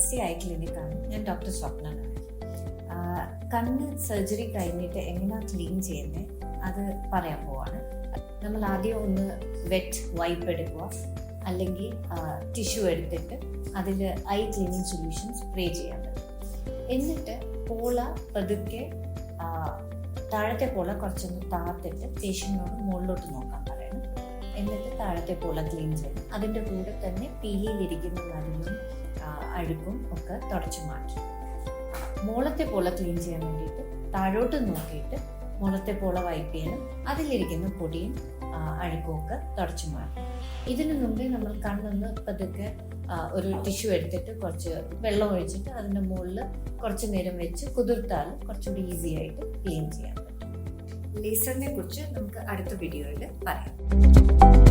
Legacy I ക്ലിനിക്കാണ്. ഞാൻ doctor സ്വപ്ന. കണ്ണ് surgery കഴിഞ്ഞിട്ട് എങ്ങനെയാണ് ക്ലീൻ ചെയ്യുന്നത് അത് പറയാൻ പോവാണ്. നമ്മൾ ആദ്യം ഒന്ന് വെറ്റ് വൈപ്പ് എടുക്കുക, അല്ലെങ്കിൽ ടിഷ്യൂ എടുത്തിട്ട് അതിൽ ഐ ക്ലീനിങ് സൊല്യൂഷൻ സ്പ്രേ ചെയ്യാൻ പറ്റും. എന്നിട്ട് പോള പതുക്കെ താഴത്തെ പോള കുറച്ചൊന്ന് താത്തിട്ട് പേഷ്യന്റിനോട് മുകളിലോട്ട് നോക്കാൻ പറയണം. എന്നിട്ട് താഴത്തെ പോള ക്ലീൻ ചെയ്യണം. അതിൻ്റെ കൂടെ തന്നെ പീലിയിലിരിക്കുന്ന മരുന്നും അഴുക്കും ഒക്കെ തുടച്ചു മാറ്റും. മുകളത്തെ പോള ക്ലീൻ ചെയ്യാൻ വേണ്ടിയിട്ട് താഴോട്ട് നോക്കിയിട്ട് മുകളത്തെ പോള വൈപ്പ് ചെയ്യണം. അതിലിരിക്കുന്ന പൊടിയും അഴുക്കും ഒക്കെ തുടച്ചു മാറ്റും. ഇതിനു മുമ്പേ നമ്മൾ കണ്ണൊന്ന് പതുക്കെ ഒരു ടിഷ്യൂ എടുത്തിട്ട് കുറച്ച് വെള്ളം ഒഴിച്ചിട്ട് അതിൻ്റെ മുകളിൽ കുറച്ച് നേരം വെച്ച് കുതിർത്താൽ കുറച്ചുകൂടി ഈസി ആയിട്ട് ക്ലീൻ ചെയ്യാൻ പറ്റും. ലേസറിനെ കുറിച്ച് നമുക്ക് അടുത്ത വീഡിയോയിൽ പറയാം.